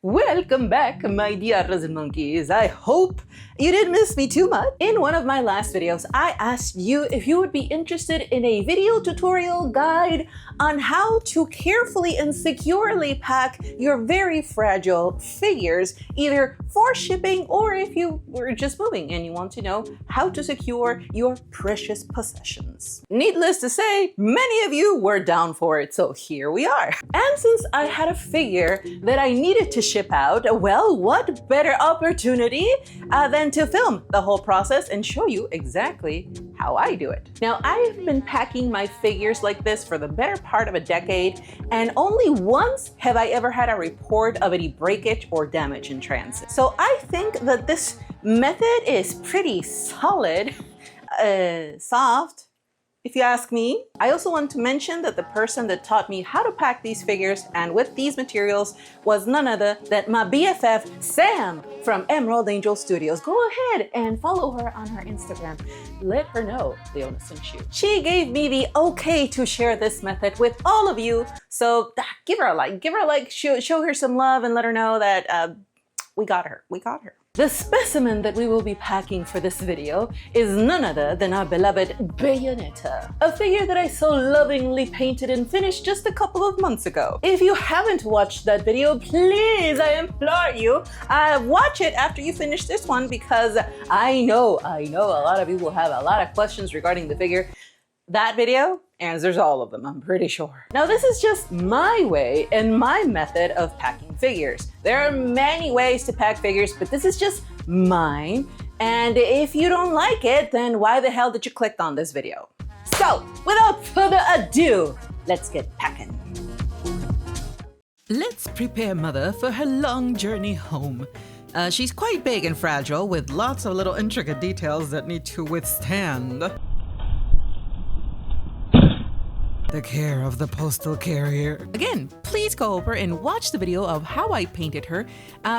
Welcome back, my dear resin monkeys. I hope you didn't miss me too much. In one of my last videos, I asked you if you would be interested in a video tutorial guide on how to carefully and securely pack your very fragile figures, either for shipping or if you were just moving and you want to know how to secure your precious possessions. Needless to say, many of you were down for it, so here we are. And since I had a figure that I needed to ship out, well, what better opportunity than to film the whole process and show you exactly how I do it. Now, I've been packing my figures like this for the better part of a decade, and only once have I ever had a report of any breakage or damage in transit. So I think that this method is pretty solid, soft, if you ask me. I also want to mention that the person that taught me how to pack these figures and with these materials was none other than my BFF, Sam, from Emerald Angel Studios. Go ahead and follow her on her Instagram. Let her know Leona sent you. She gave me the okay to share this method with all of you. So give her a like, show her some love and let her know that we got her. The specimen that we will be packing for this video is none other than our beloved Bayonetta, a figure that I so lovingly painted and finished just a couple of months ago. If you haven't watched that video, please, I implore you, watch it after you finish this one, because I know a lot of you will have a lot of questions regarding the figure. That video answers all of them, I'm pretty sure. Now, this is just my way and my method of packing figures. There are many ways to pack figures, but this is just mine. And if you don't like it, then why the hell did you click on this video? So, without further ado, let's get packing. Let's prepare Mother for her long journey home. She's quite big and fragile, with lots of little intricate details that need to withstand the care of the postal carrier. Again, please go over and watch the video of how I painted her,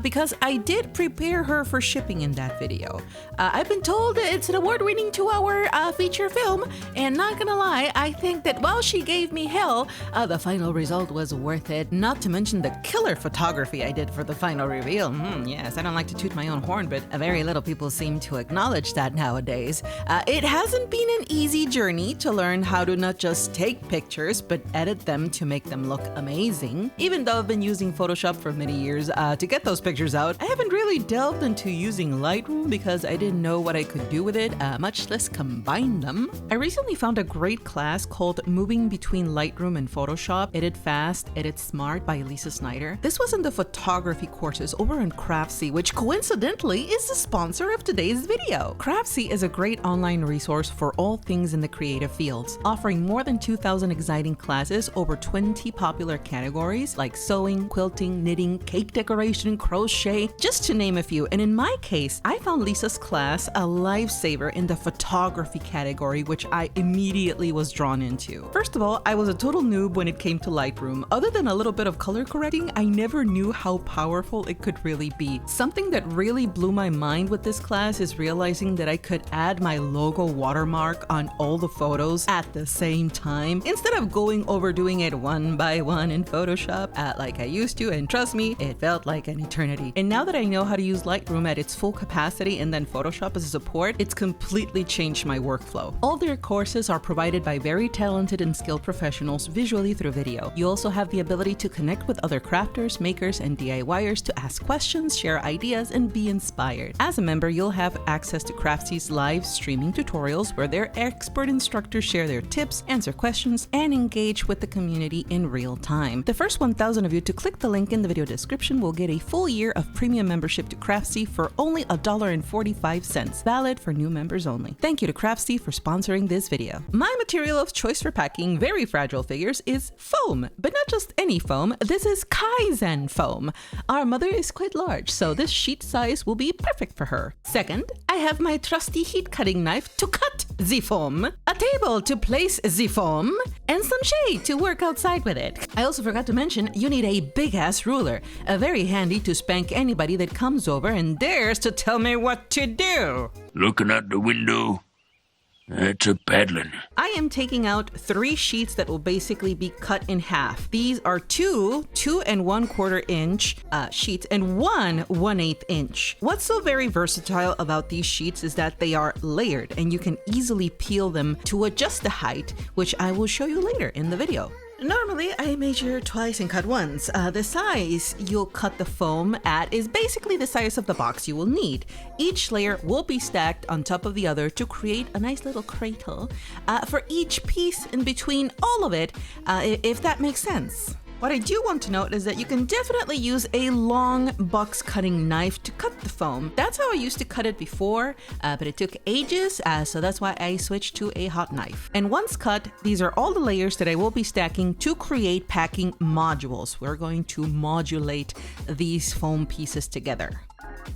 because I did prepare her for shipping in that video. I've been told that it's an award-winning 2-hour feature film, and not gonna lie, I think that while she gave me hell, the final result was worth it. Not to mention the killer photography I did for the final reveal. Yes, I don't like to toot my own horn, but very little people seem to acknowledge that nowadays. It hasn't been an easy journey to learn how to not just take pictures, but edit them to make them look amazing. Even though I've been using Photoshop for many years to get those pictures out, I haven't really delved into using Lightroom because I didn't know what I could do with it, much less combine them. I recently found a great class called Moving Between Lightroom and Photoshop, Edit Fast, Edit Smart by Lisa Snyder. This was in the photography courses over on Craftsy, which coincidentally is the sponsor of today's video. Craftsy is a great online resource for all things in the creative fields, offering more than 2,000 exciting classes over 20 popular categories like sewing, quilting, knitting, cake decoration, crochet, just to name a few. And in my case, I found Lisa's class a lifesaver in the photography category, which I immediately was drawn into. First of all, I was a total noob when it came to Lightroom. Other than a little bit of color correcting, I never knew how powerful it could really be. Something that really blew my mind with this class is realizing that I could add my logo watermark on all the photos at the same time, instead of going over doing it one by one in Photoshop like I used to, and trust me, it felt like an eternity. And now that I know how to use Lightroom at its full capacity and then Photoshop as a support, it's completely changed my workflow. All their courses are provided by very talented and skilled professionals visually through video. You also have the ability to connect with other crafters, makers, and DIYers to ask questions, share ideas, and be inspired. As a member, you'll have access to Craftsy's live streaming tutorials where their expert instructors share their tips, answer questions, and engage with the community in real time. The first 1,000 of you to click the link in the video description will get a full year of premium membership to Craftsy for only $1.45, valid for new members only. Thank you to Craftsy for sponsoring this video. My material of choice for packing very fragile figures is foam, but not just any foam. This is Kaizen foam. Our mother is quite large, so this sheet size will be perfect for her. Second, I have my trusty heat cutting knife to cut the foam, a table to place the foam, and some shade to work outside with it. I also forgot to mention you need a big-ass ruler, very handy to spank anybody that comes over and dares to tell me what to do. Looking out the window, That's a paddling. I am taking out 3 sheets that will basically be cut in half. These are 2 2¼ inch sheets and 1 1/8 inch. What's so very versatile about these sheets is that they are layered and you can easily peel them to adjust the height, which I will show you later in the video. Normally, I measure twice and cut once. The size you'll cut the foam at is basically the size of the box you will need. Each layer will be stacked on top of the other to create a nice little cradle for each piece in between all of it, if that makes sense. What I do want to note is that you can definitely use a long box cutting knife to cut the foam. That's how I used to cut it before, but it took ages, so that's why I switched to a hot knife. And once cut, these are all the layers that I will be stacking to create packing modules. We're going to modulate these foam pieces together.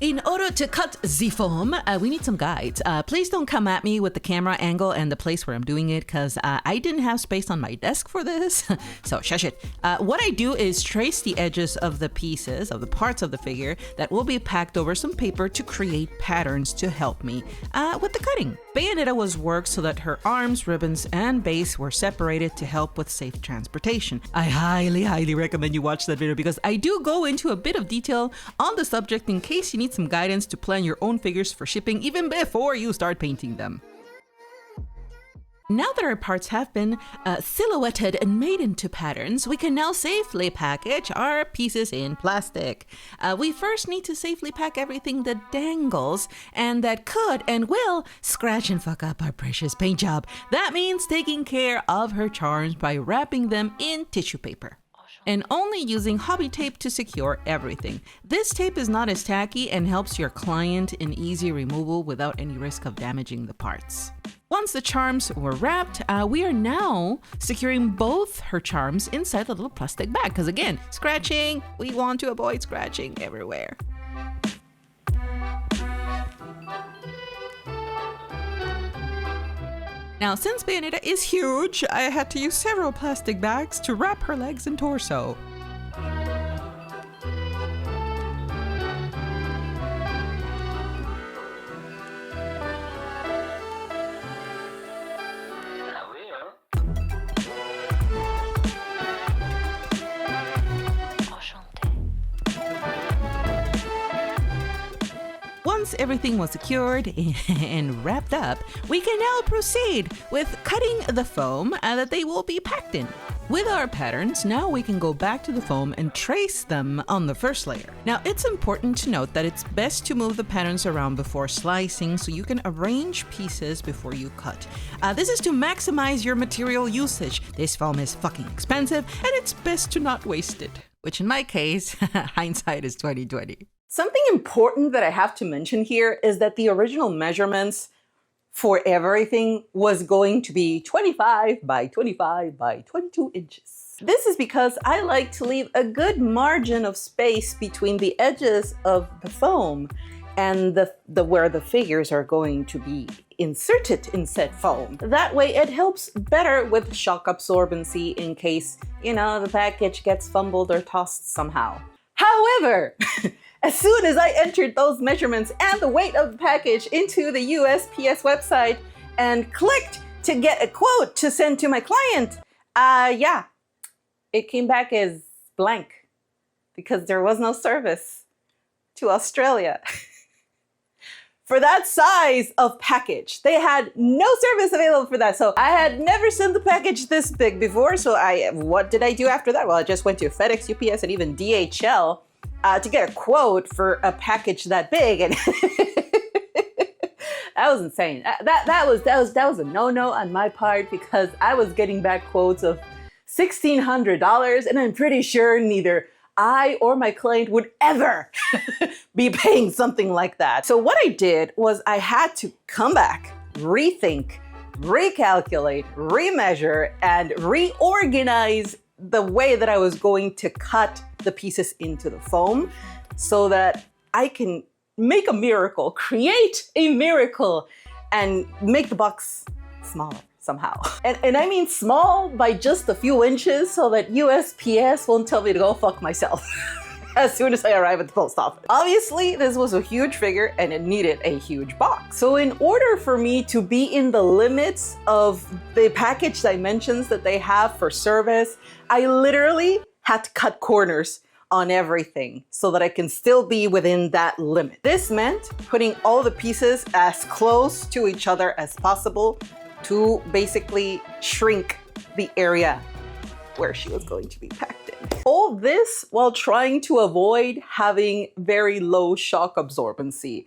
In order to cut the foam, we need some guides. Please don't come at me with the camera angle and the place where I'm doing it, because I didn't have space on my desk for this. So shush it. What I do is trace the edges of the pieces, of the parts of the figure, that will be packed over some paper to create patterns to help me with the cutting. Bayonetta was worked so that her arms, ribbons, and base were separated to help with safe transportation. I highly recommend you watch that video because I do go into a bit of detail on the subject in case you need some guidance to plan your own figures for shipping even before you start painting them. Now that our parts have been silhouetted and made into patterns, we can now safely package our pieces in plastic. We first need to safely pack everything that dangles and that could and will scratch and fuck up our precious paint job. That means taking care of her charms by wrapping them in tissue paper and only using hobby tape to secure everything. This tape is not as tacky and helps your client in easy removal without any risk of damaging the parts. Once the charms were wrapped, we are now securing both her charms inside the little plastic bag. Because again, scratching, we want to avoid scratching everywhere. Now, since Bayonetta is huge, I had to use several plastic bags to wrap her legs and torso. Once everything was secured and wrapped up, we can now proceed with cutting the foam that they will be packed in. With our patterns, now we can go back to the foam and trace them on the first layer. Now, it's important to note that it's best to move the patterns around before slicing so you can arrange pieces before you cut. This is to maximize your material usage. This foam is fucking expensive and it's best to not waste it. Which in my case, hindsight is 20/20. Something important that I have to mention here is that the original measurements for everything was going to be 25 by 25 by 22 inches. This is because I like to leave a good margin of space between the edges of the foam and the where the figures are going to be inserted in said foam. That way it helps better with shock absorbency in case, you know, the package gets fumbled or tossed somehow. However, as soon as I entered those measurements and the weight of the package into the USPS website and clicked to get a quote to send to my client, yeah, it came back as blank because there was no service to Australia. For that size of package, they had no service available for that. So I had never sent the package this big before. So what did I do after that? Well, I just went to FedEx, UPS, and even DHL to get a quote for a package that big. And that was insane. That was a no-no on my part because I was getting back quotes of $1,600, and I'm pretty sure neither I or my client would ever be paying something like that. So what I did was I had to come back, rethink, recalculate, remeasure, and reorganize the way that I was going to cut the pieces into the foam so that I can make a miracle, create a miracle, and make the box smaller somehow. And I mean small by just a few inches so that USPS won't tell me to go fuck myself. as soon as I arrive at the post office. Obviously, this was a huge figure and it needed a huge box. So in order for me to be in the limits of the package dimensions that they have for service, I literally had to cut corners on everything so that I can still be within that limit. This meant putting all the pieces as close to each other as possible to basically shrink the area where she was going to be packed in. All this while trying to avoid having very low shock absorbency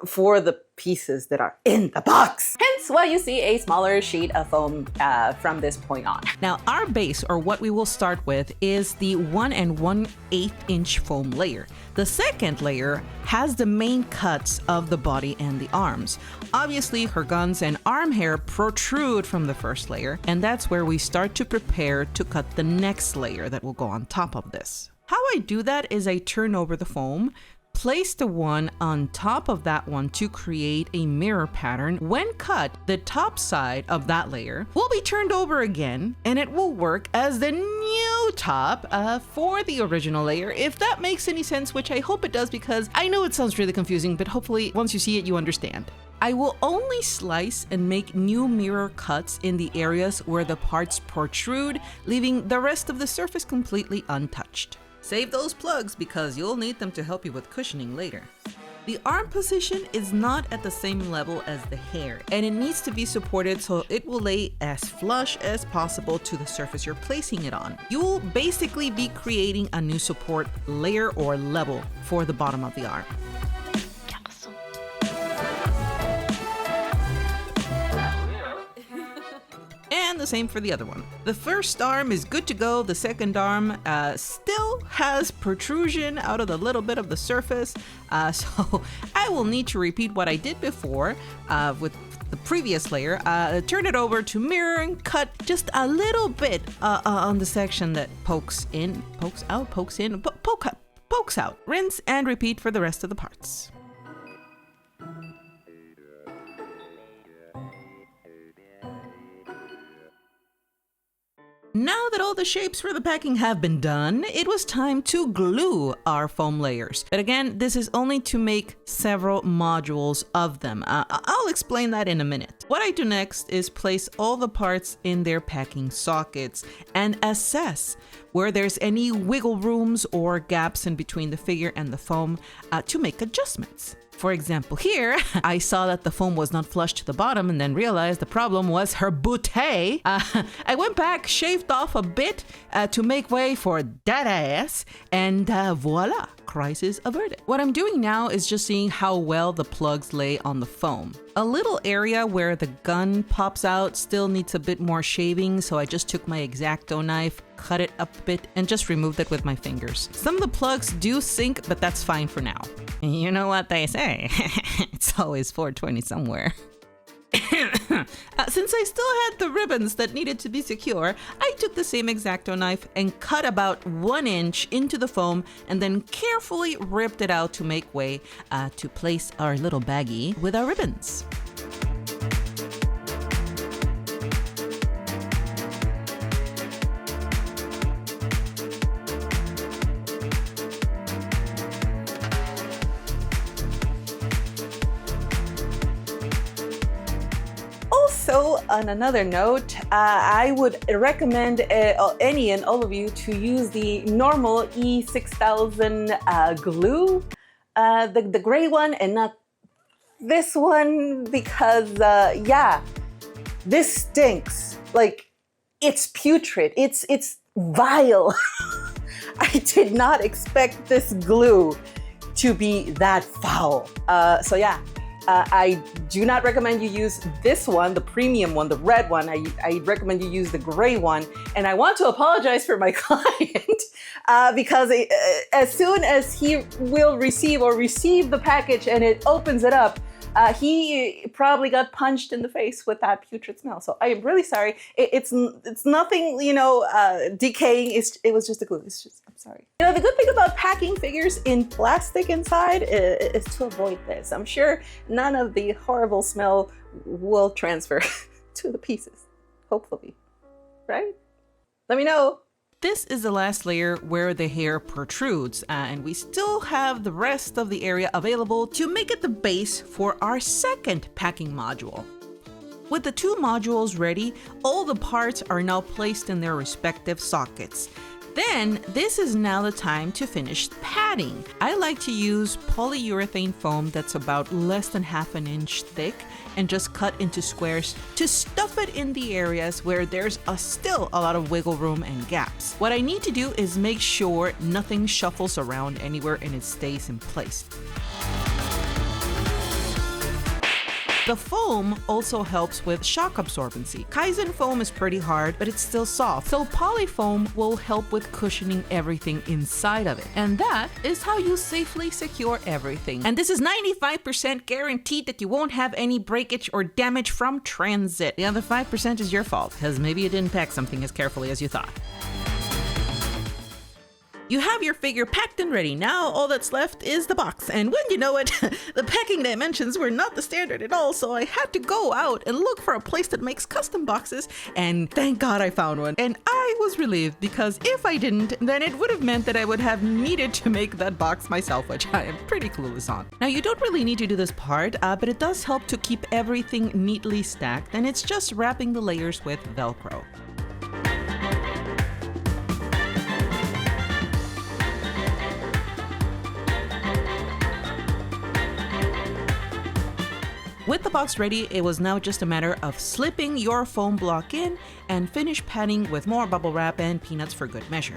for the pieces that are in the box. Hence why you see a smaller sheet of foam from this point on. Now, our base, or what we will start with, is the 1 1/8 inch foam layer. The second layer has the main cuts of the body and the arms. Obviously, her guns and arm hair protrude from the first layer, and that's where we start to prepare to cut the next layer that will go on top of this. How I do that is I turn over the foam, place the one on top of that one to create a mirror pattern. When cut, the top side of that layer will be turned over again, and it will work as the new top for the original layer, if that makes any sense, which I hope it does, because I know it sounds really confusing, but hopefully once you see it, you understand. I will only slice and make new mirror cuts in the areas where the parts protrude, leaving the rest of the surface completely untouched. Save those plugs because you'll need them to help you with cushioning later. The arm position is not at the same level as the hair, and it needs to be supported so it will lay as flush as possible to the surface you're placing it on. You'll basically be creating a new support layer or level for the bottom of the arm. And the same for the other one. The first arm is good to go. The second arm still has protrusion out of the little bit of the surface. So I will need to repeat what I did before with the previous layer. Turn it over to mirror and cut just a little bit on the section that pokes out. Rinse and repeat for the rest of the parts. Now that all the shapes for the packing have been done, it was time to glue our foam layers. But again, this is only to make several modules of them. I'll explain that in a minute. What I do next is place all the parts in their packing sockets and assess where there's any wiggle rooms or gaps in between the figure and the foam to make adjustments. For example, here, I saw that the foam was not flush to the bottom and then realized the problem was her bootay. I went back, shaved off a bit to make way for that ass, and voila, crisis averted. What I'm doing now is just seeing how well the plugs lay on the foam. A little area where the gun pops out still needs a bit more shaving, so I just took my X-Acto knife, cut it up a bit, and just removed it with my fingers. Some of the plugs do sink, but that's fine for now. You know what they say, it's always 420 somewhere. Since I still had the ribbons that needed to be secure, I took the same X-Acto knife and cut about 1 inch into the foam and then carefully ripped it out to make way to place our little baggie with our ribbons. So on another note, I would recommend any and all of you to use the normal E6000 glue, the gray one, and not this one, because yeah, this stinks. Like, it's putrid. It's vile. I did not expect this glue to be that foul. So yeah. I do not recommend you use this one, the premium one, the red one. I recommend you use the gray one. And I want to apologize for my client because as soon as he will receive the package and it opens it up, he probably got punched in the face with that putrid smell. So I am really sorry. It's nothing, decaying. It was just a glue. I'm sorry. The good thing about packing figures in plastic inside is to avoid this. I'm sure none of the horrible smell will transfer to the pieces. Hopefully, right? Let me know. this is the last layer where the hair protrudes, and we still have the rest of the area available to make it the base for our second packing module. With the two modules ready, all the parts are now placed in their respective sockets. Then, this is now the time to finish padding. I like to use polyurethane foam that's about less than ½ an inch thick and just cut into squares to stuff it in the areas where there's still a lot of wiggle room and gaps. What I need to do is make sure nothing shuffles around anywhere and it stays in place. The foam also helps with shock absorbency. Kaizen foam is pretty hard, but it's still soft, so polyfoam will help with cushioning everything inside of it. And that is how you safely secure everything. And this is 95% guaranteed that you won't have any breakage or damage from transit. The other 5% is your fault, because maybe you didn't pack something as carefully as you thought. You have your figure packed and ready. Now all that's left is the box. And when you know it, the packing dimensions were not the standard at all, so I had to go out and look for a place that makes custom boxes, and thank God I found one. And I was relieved, because if I didn't, then it would have meant that I would have needed to make that box myself, which I am pretty clueless on. Now you don't really need to do this part, but it does help to keep everything neatly stacked, and it's just wrapping the layers with Velcro. With the box ready, it was now just a matter of slipping your foam block in and finish padding with more bubble wrap and peanuts for good measure.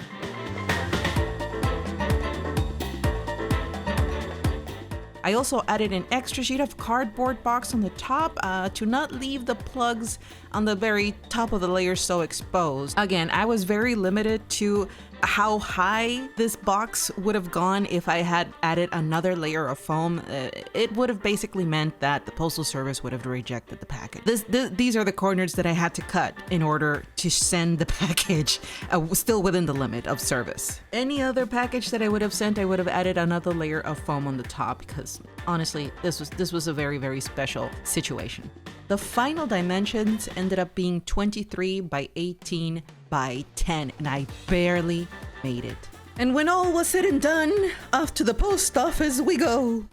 I also added an extra sheet of cardboard box on the top to not leave the plugs on the very top of the layer so exposed. Again, I was very limited to how high this box would have gone if I had added another layer of foam. It would have basically meant that the Postal Service would have rejected the package. These are the corners that I had to cut in order to send the package still within the limit of service. Any other package that I would have sent, I would have added another layer of foam on the top, because honestly, this was a very, very special situation. The final dimensions ended up being 23 by 18 by 10, and I barely made it. And when all was said and done, off to the post office we go.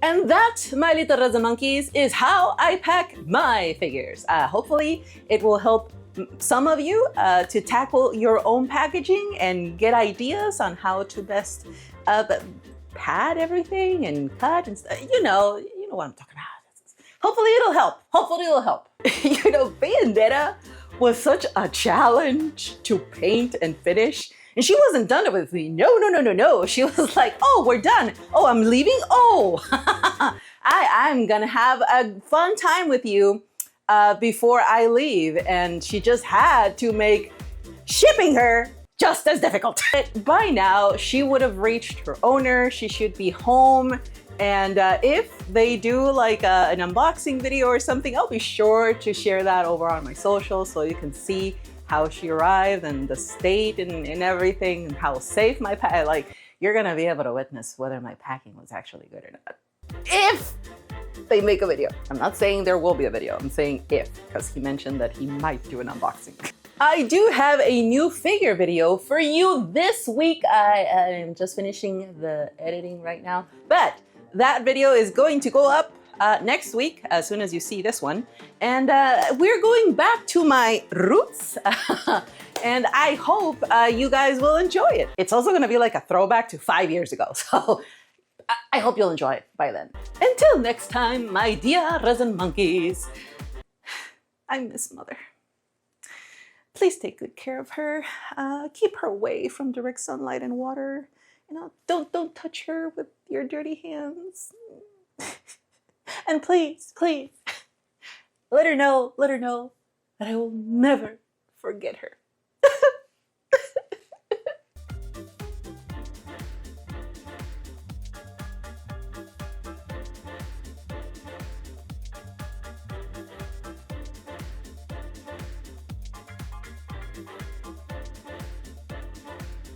And that, my little resin monkeys, is how I pack my figures. Hopefully it will help some of you to tackle your own packaging and get ideas on how to best pad everything and cut and stuff. You know what I'm talking about. Hopefully it'll help. Hopefully it'll help. Bayonetta was such a challenge to paint and finish. And she wasn't done with me. No. She was like, oh, we're done. Oh, I'm leaving? Oh, I'm gonna have a fun time with you before I leave. And she just had to make shipping her just as difficult. By now, she would have reached her owner. She should be home. And if they do like an unboxing video or something, I'll be sure to share that over on my socials so you can see how she arrived and the state and everything, and how safe my you're gonna be able to witness whether my packing was actually good or not. If they make a video. I'm not saying there will be a video, I'm saying if, because he mentioned that he might do an unboxing. I do have a new figure video for you this week. I am just finishing the editing right now, but that video is going to go up next week as soon as you see this one. And we're going back to my roots. And I hope you guys will enjoy it. It's also going to be like a throwback to 5 years ago. So I hope you'll enjoy it by then. Until next time, my dear resin monkeys. I miss Mother. Please take good care of her. Keep her away from direct sunlight and water. Don't touch her with your dirty hands. And please, let her know that I will never forget her.